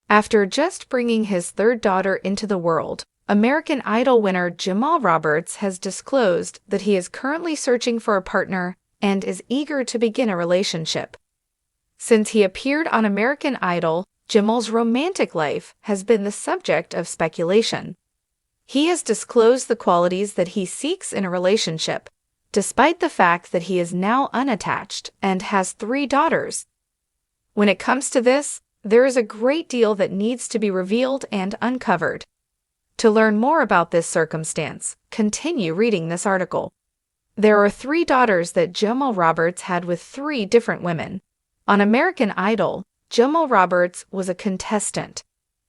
After just bringing his third daughter into the world, American Idol winner Jamal Roberts has disclosed that he is currently searching for a partner and is eager to begin a relationship. Since he appeared on American Idol, Jamal's romantic life has been the subject of speculation. He has disclosed the qualities that he seeks in a relationship, despite the fact that he is now unattached and has 3 daughters. When it comes to this, there is a great deal that needs to be revealed and uncovered. To learn more about this circumstance, continue reading this article. There are 3 daughters that Jamal Roberts had with 3 different women. On American Idol, Jamal Roberts was a contestant.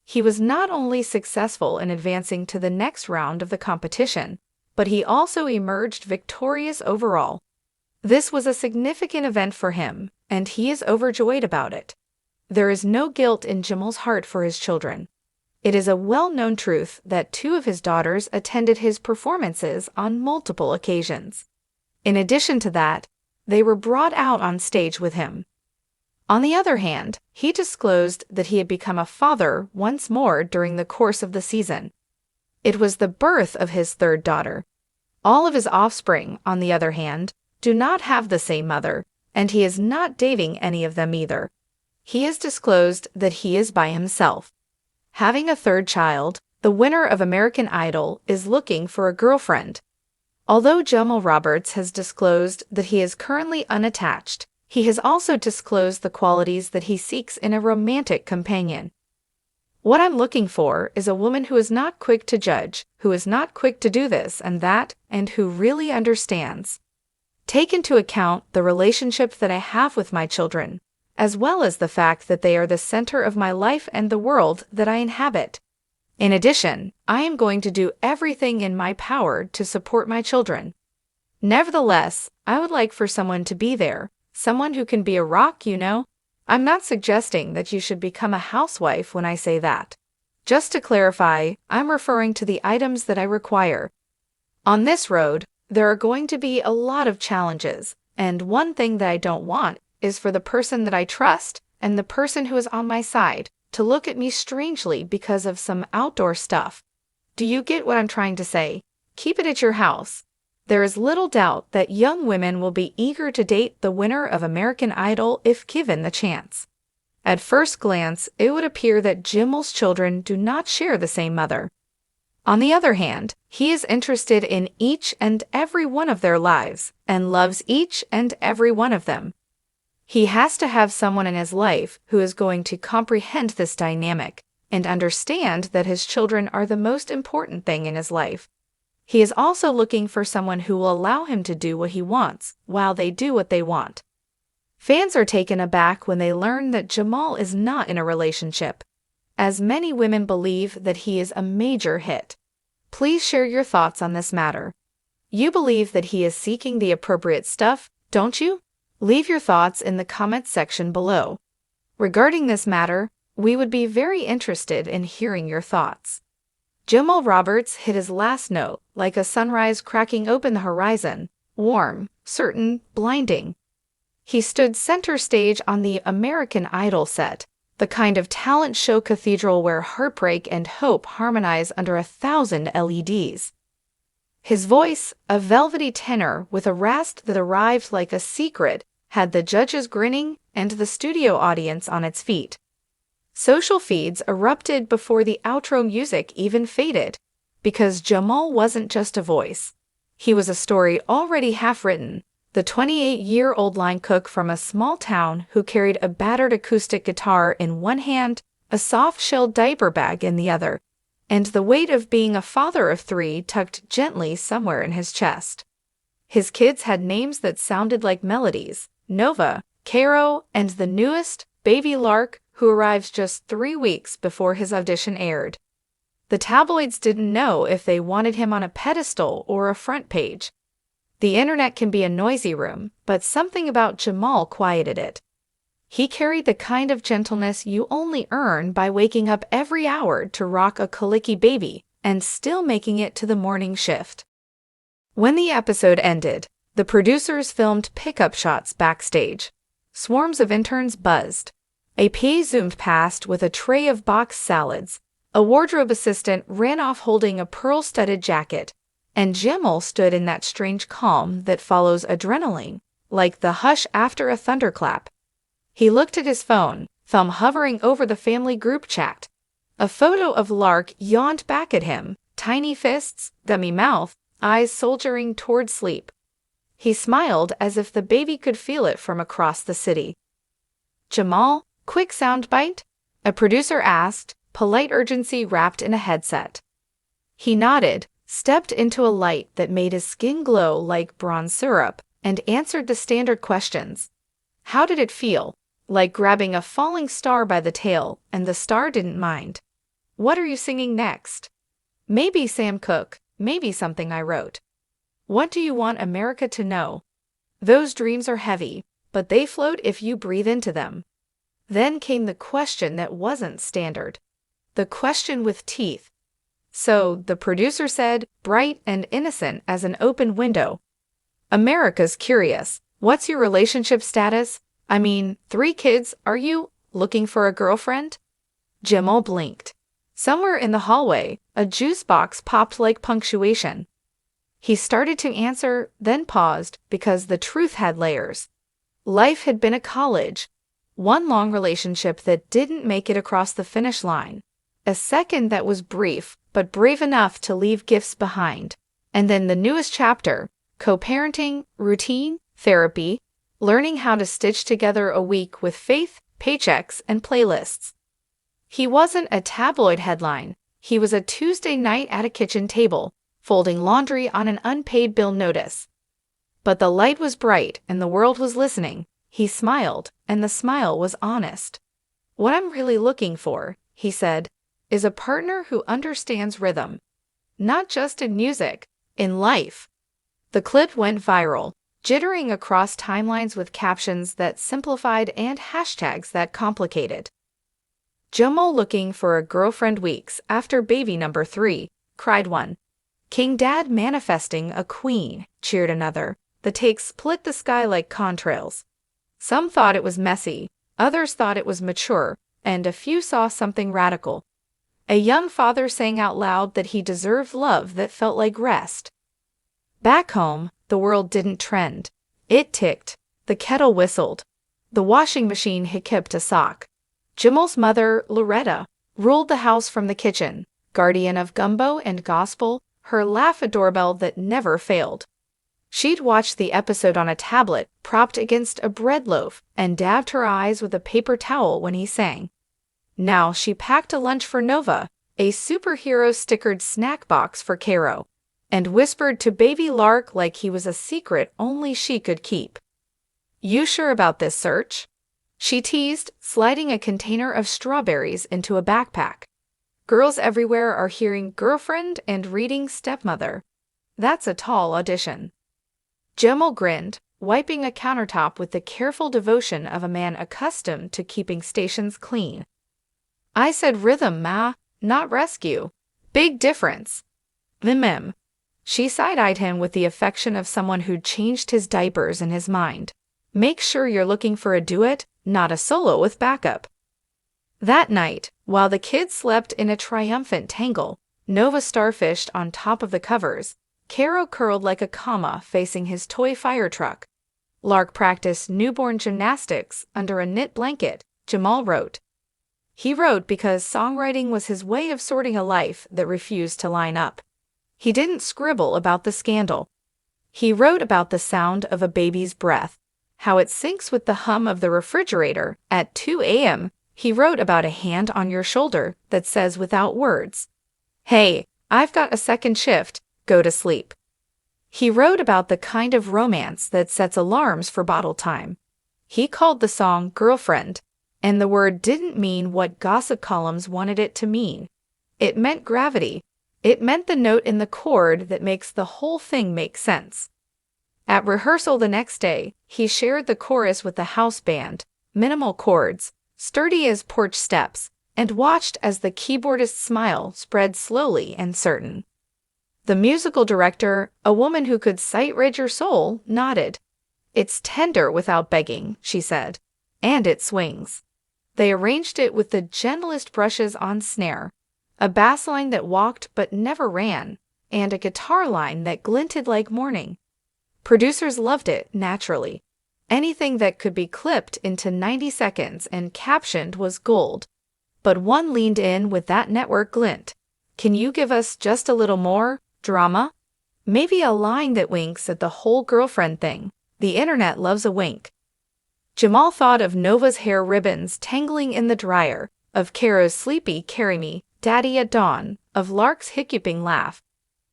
He was not only successful in advancing to the next round of the competition, but he also emerged victorious overall. This was a significant event for him, and he is overjoyed about it. There is no guilt in Jamal's heart for his children. It is a well-known truth that 2 of his daughters attended his performances on multiple occasions. In addition to that, they were brought out on stage with him. On the other hand, he disclosed that he had become a father once more during the course of the season. It was the birth of his third daughter. All of his offspring, on the other hand, do not have the same mother, and he is not dating any of them either. He has disclosed that he is by himself. Having a third child, the winner of American Idol is looking for a girlfriend. Although Jamal Roberts has disclosed that he is currently unattached, he has also disclosed the qualities that he seeks in a romantic companion. What I'm looking for is a woman who is not quick to judge, who is not quick to do this and that, and who really understands. Take into account the relationship that I have with my children, as well as the fact that they are the center of my life and the world that I inhabit. In addition, I am going to do everything in my power to support my children. Nevertheless, I would like for someone to be there, someone who can be a rock, you know. I'm not suggesting that you should become a housewife when I say that. Just to clarify, I'm referring to the items that I require. On this road, there are going to be a lot of challenges, and one thing that I don't want is for the person that I trust and the person who is on my side to look at me strangely because of some outdoor stuff. Do you get what I'm trying to say? Keep it at your house. There is little doubt that young women will be eager to date the winner of American Idol if given the chance. At first glance, it would appear that Jamal's children do not share the same mother. On the other hand, he is interested in each and every one of their lives and loves each and every one of them. He has to have someone in his life who is going to comprehend this dynamic and understand that his children are the most important thing in his life. He is also looking for someone who will allow him to do what he wants while they do what they want. Fans are taken aback when they learn that Jamal is not in a relationship, as many women believe that he is a major hit. Please share your thoughts on this matter. You believe that he is seeking the appropriate stuff, don't you? Leave your thoughts in the comments section below. Regarding this matter, we would be very interested in hearing your thoughts. Jamal Roberts hit his last note like a sunrise cracking open the horizon, warm, certain, blinding. He stood center stage on the American Idol set, the kind of talent show cathedral where heartbreak and hope harmonize under 1,000 LEDs. His voice, a velvety tenor with a rasp that arrived like a secret, had the judges grinning and the studio audience on its feet. Social feeds erupted before the outro music even faded, because Jamal wasn't just a voice. He was a story already half-written, the 28-year-old line cook from a small town who carried a battered acoustic guitar in one hand, a soft-shelled diaper bag in the other, and the weight of being a father of 3 tucked gently somewhere in his chest. His kids had names that sounded like melodies: Nova, Caro, and the newest, Baby Lark, who arrived just 3 weeks before his audition aired. The tabloids didn't know if they wanted him on a pedestal or a front page. The internet can be a noisy room, but something about Jamal quieted it. He carried the kind of gentleness you only earn by waking up every hour to rock a colicky baby and still making it to the morning shift. When the episode ended, the producers filmed pickup shots backstage. Swarms of interns buzzed. A PA zoomed past with a tray of boxed salads. A wardrobe assistant ran off holding a pearl-studded jacket, and Jamal stood in that strange calm that follows adrenaline, like the hush after a thunderclap. He looked at his phone, thumb hovering over the family group chat. A photo of Lark yawned back at him, tiny fists, gummy mouth, eyes soldiering toward sleep. He smiled as if the baby could feel it from across the city. "Jamal, quick soundbite?" a producer asked, polite urgency wrapped in a headset. He nodded, stepped into a light that made his skin glow like bronze syrup, and answered the standard questions. How did it feel? Like grabbing a falling star by the tail, and the star didn't mind. What are you singing next? Maybe Sam Cooke, maybe something I wrote. What do you want America to know? Those dreams are heavy, but they float if you breathe into them. Then came the question that wasn't standard. The question with teeth. So, the producer said, bright and innocent as an open window. America's curious. What's your relationship status? I mean, 3 kids, are you looking for a girlfriend? Jamal blinked. Somewhere in the hallway, a juice box popped like punctuation. He started to answer, then paused because the truth had layers. Life had been a college. One long relationship that didn't make it across the finish line. A second that was brief, but brave enough to leave gifts behind. And then the newest chapter, co-parenting, routine, therapy, learning how to stitch together a week with faith, paychecks, and playlists. He wasn't a tabloid headline. He was a Tuesday night at a kitchen table, folding laundry on an unpaid bill notice. But the light was bright and the world was listening. He smiled, and the smile was honest. What I'm really looking for, he said, is a partner who understands rhythm. Not just in music, in life. The clip went viral, jittering across timelines with captions that simplified and hashtags that complicated. Jamal looking for a girlfriend weeks after baby number 3, cried one. King Dad manifesting a queen, cheered another. The take split the sky like contrails. Some thought it was messy, others thought it was mature, and a few saw something radical. A young father sang out loud that he deserved love that felt like rest. Back home, the world didn't trend. It ticked. The kettle whistled. The washing machine hiccuped a sock. Jamal's mother, Loretta, ruled the house from the kitchen, guardian of gumbo and gospel, her laugh a doorbell that never failed. She'd watched the episode on a tablet propped against a bread loaf and dabbed her eyes with a paper towel when he sang. Now she packed a lunch for Nova, a superhero-stickered snack box for Caro, and whispered to baby Lark like he was a secret only she could keep. You sure about this search? She teased, sliding a container of strawberries into a backpack. Girls everywhere are hearing girlfriend and reading stepmother. That's a tall audition. Jamal grinned, wiping a countertop with the careful devotion of a man accustomed to keeping stations clean. I said rhythm, ma, not rescue. Big difference. Mim. She side-eyed him with the affection of someone who'd changed his diapers in his mind. Make sure you're looking for a duet, not a solo with backup. That night, while the kids slept in a triumphant tangle, Nova starfished on top of the covers. Caro curled like a comma facing his toy fire truck. Lark practiced newborn gymnastics under a knit blanket, Jamal wrote. He wrote because songwriting was his way of sorting a life that refused to line up. He didn't scribble about the scandal. He wrote about the sound of a baby's breath, how it syncs with the hum of the refrigerator at 2 a.m. He wrote about a hand on your shoulder that says without words, "Hey, I've got a second shift, go to sleep." He wrote about the kind of romance that sets alarms for bottle time. He called the song Girlfriend, and the word didn't mean what gossip columns wanted it to mean. It meant gravity. It meant the note in the chord that makes the whole thing make sense. At rehearsal the next day, he shared the chorus with the house band, minimal chords, sturdy as porch steps, and watched as the keyboardist's smile spread slowly and certain. The musical director, a woman who could sight-read your soul, nodded. It's tender without begging, she said, and it swings. They arranged it with the gentlest brushes on snare, a bass line that walked but never ran, and a guitar line that glinted like morning. Producers loved it, naturally. Anything that could be clipped into 90 seconds and captioned was gold. But one leaned in with that network glint. "Can you give us just a little more drama? Maybe a line that winks at the whole girlfriend thing. The internet loves a wink." Jamal thought of Nova's hair ribbons tangling in the dryer, of Kara's sleepy "carry me, daddy at dawn," of Lark's hiccuping laugh.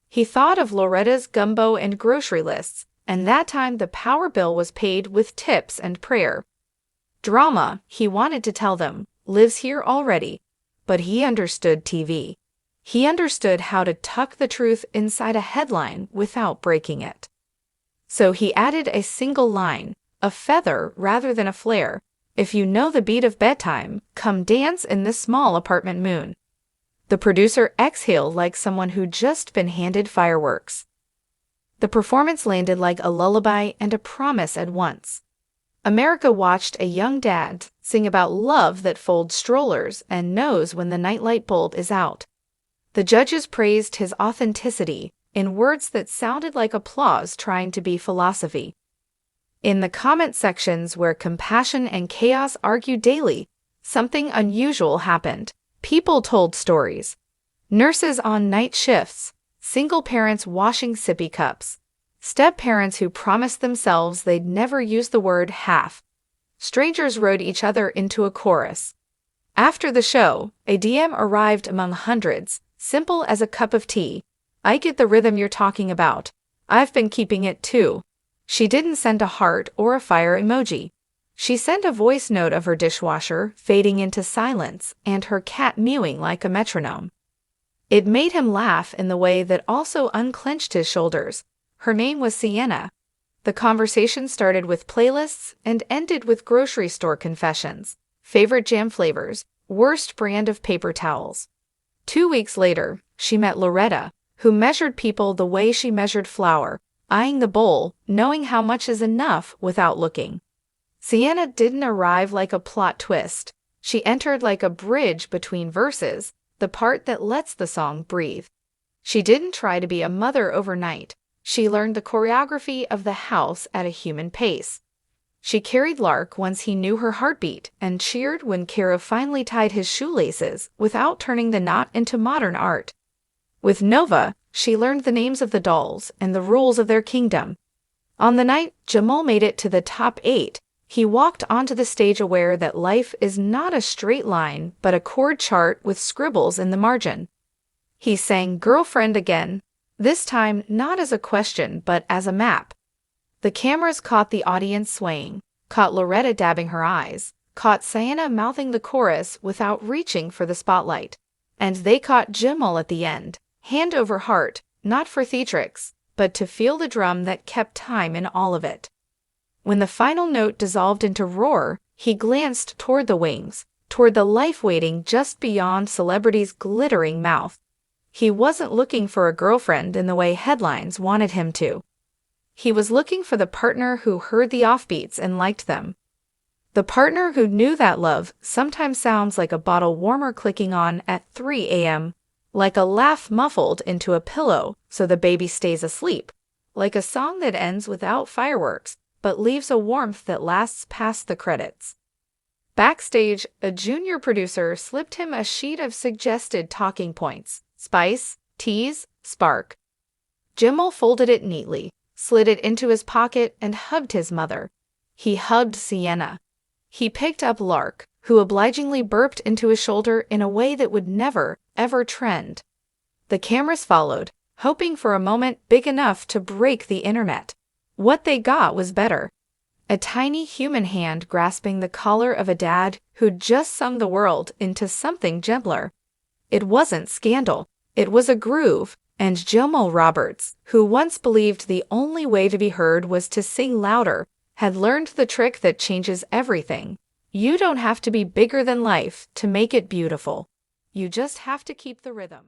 He thought of Loretta's gumbo and grocery lists, and that time the power bill was paid with tips and prayer. Drama, he wanted to tell them, lives here already, but he understood TV. He understood how to tuck the truth inside a headline without breaking it. So he added a single line, a feather rather than a flare. "If you know the beat of bedtime, come dance in this small apartment moon." The producer exhaled like someone who'd just been handed fireworks. The performance landed like a lullaby and a promise at once. America watched a young dad sing about love that folds strollers and knows when the nightlight bulb is out. The judges praised his authenticity in words that sounded like applause trying to be philosophy. In the comment sections where compassion and chaos argued daily, something unusual happened. People told stories. Nurses on night shifts, single parents washing sippy cups, step-parents who promised themselves they'd never use the word half. Strangers rode each other into a chorus. After the show, a DM arrived among hundreds, simple as a cup of tea. "I get the rhythm you're talking about. I've been keeping it too." She didn't send a heart or a fire emoji. She sent a voice note of her dishwasher fading into silence and her cat mewing like a metronome. It made him laugh in the way that also unclenched his shoulders. Her name was Sienna. The conversation started with playlists and ended with grocery store confessions, favorite jam flavors, worst brand of paper towels. 2 weeks later, she met Loretta, who measured people the way she measured flour, eyeing the bowl, knowing how much is enough without looking. Sienna didn't arrive like a plot twist. She entered like a bridge between verses, the part that lets the song breathe. She didn't try to be a mother overnight. She learned the choreography of the house at a human pace. She carried Lark once he knew her heartbeat and cheered when Kara finally tied his shoelaces without turning the knot into modern art. With Nova, she learned the names of the dolls and the rules of their kingdom. On the night Jamal made it to the top 8, he walked onto the stage aware that life is not a straight line but a chord chart with scribbles in the margin. He sang "Girlfriend" again, this time not as a question but as a map. The cameras caught the audience swaying, caught Loretta dabbing her eyes, caught Sienna mouthing the chorus without reaching for the spotlight. And they caught Jamal at the end, hand over heart, not for theatrics, but to feel the drum that kept time in all of it. When the final note dissolved into roar, he glanced toward the wings, toward the life waiting just beyond celebrity's glittering mouth. He wasn't looking for a girlfriend in the way headlines wanted him to. He was looking for the partner who heard the offbeats and liked them. The partner who knew that love sometimes sounds like a bottle warmer clicking on at 3 a.m., like a laugh muffled into a pillow so the baby stays asleep, like a song that ends without fireworks but leaves a warmth that lasts past the credits. Backstage, a junior producer slipped him a sheet of suggested talking points: spice, tease, spark. Jamal folded it neatly, slid it into his pocket, and hugged his mother. He hugged Sienna. He picked up Lark, who obligingly burped into his shoulder in a way that would never, ever trend. The cameras followed, hoping for a moment big enough to break the internet. What they got was better. A tiny human hand grasping the collar of a dad who'd just sung the world into something gentler. It wasn't scandal. It was a groove, and Jamal Roberts, who once believed the only way to be heard was to sing louder, had learned the trick that changes everything. You don't have to be bigger than life to make it beautiful. You just have to keep the rhythm.